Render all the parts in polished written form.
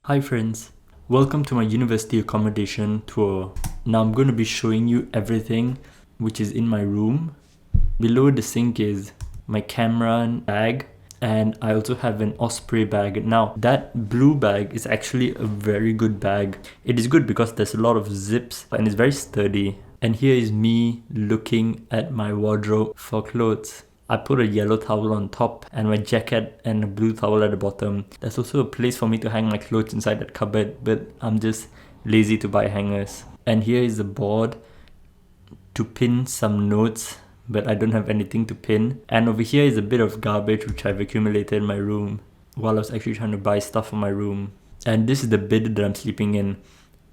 Hi friends, welcome to my university accommodation tour. Now I'm going to be showing you everything which is in my room. Below the sink is my camera and bag, and I also have an Osprey bag. Now that blue bag is actually a very good bag. It is good because there's a lot of zips and it's very sturdy. And here is me looking at my wardrobe for clothes. I put a yellow towel on top and my jacket and a blue towel at the bottom. There's also a place for me to hang my clothes inside that cupboard, but I'm just lazy to buy hangers. And here is the board to pin some notes, but I don't have anything to pin. And over here is a bit of garbage which I've accumulated in my room while I was actually trying to buy stuff for my room. And this is the bed that I'm sleeping in.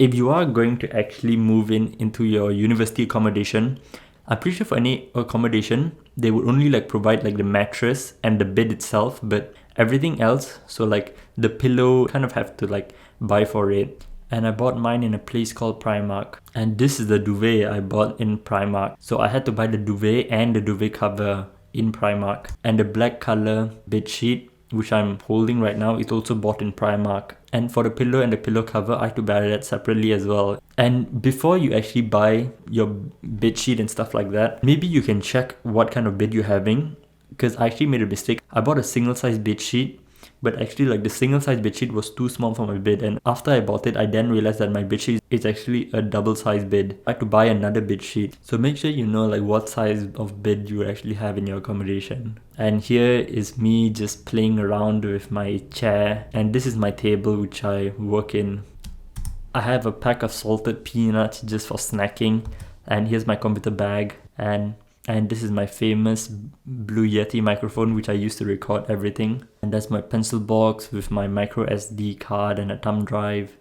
If you are going to actually move into your university accommodation, I'm pretty sure for any accommodation, they would only provide the mattress and the bed itself, but everything else, so the pillow, kind of have to buy for it. And I bought mine in a place called Primark. And this is the duvet I bought in Primark. So I had to buy the duvet and the duvet cover in Primark. And the black color bed sheet, which I'm holding right now, is also bought in Primark. And for the pillow and the pillow cover, I had to buy that separately as well. And before you actually buy your bed sheet and stuff like that, maybe you can check what kind of bed you're having. Because I actually made a mistake. I bought a single size bed sheet, but actually the single size bed sheet was too small for my bed. And after I bought it, I then realized that my bed sheet is actually a double size bed. I had to buy another bed sheet. So make sure you know what size of bed you actually have in your accommodation. And here is me just playing around with my chair. And this is my table which I work in. I have a pack of salted peanuts just for snacking. And here's my computer bag. And this is my famous Blue Yeti microphone which I use to record everything. And that's my pencil box with my micro SD card and a thumb drive.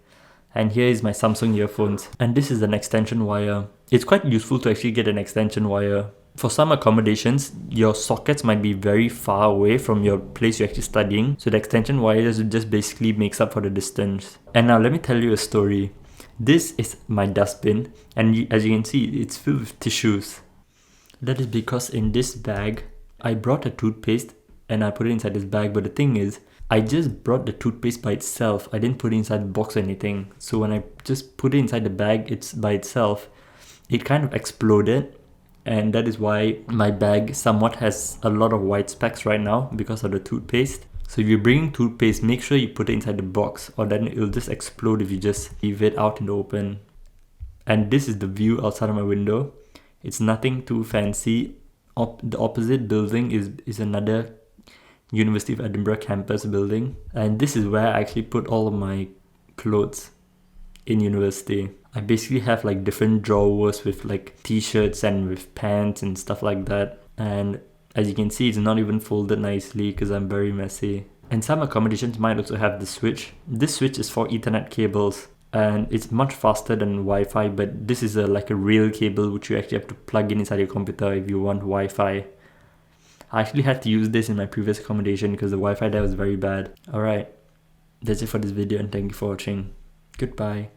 And here is my Samsung earphones. And this is an extension wire. It's quite useful to actually get an extension wire. For some accommodations, your sockets might be very far away from your place you're actually studying. So the extension wire just basically makes up for the distance. And now let me tell you a story. This is my dustbin. And as you can see, it's filled with tissues. That is because in this bag, I brought a toothpaste and I put it inside this bag. But the thing is, I just brought the toothpaste by itself. I didn't put it inside the box or anything. So when I just put it inside the bag, it's by itself, it kind of exploded. And that is why my bag somewhat has a lot of white specks right now because of the toothpaste. So if you're bringing toothpaste, make sure you put it inside the box, or then it'll just explode if you just leave it out in the open. And this is the view outside of my window. It's nothing too fancy. The opposite building is another University of Edinburgh campus building. And this is where I actually put all of my clothes in university. I basically have different drawers with t-shirts and with pants and stuff like that. And as you can see, it's not even folded nicely because I'm very messy. And some accommodations might also have the switch. This switch is for Ethernet cables. And it's much faster than Wi-Fi, but this is a real cable which you actually have to plug in inside your computer if you want Wi-Fi. I actually had to use this in my previous accommodation because the Wi-Fi there was very bad. Alright, that's it for this video and thank you for watching. Goodbye.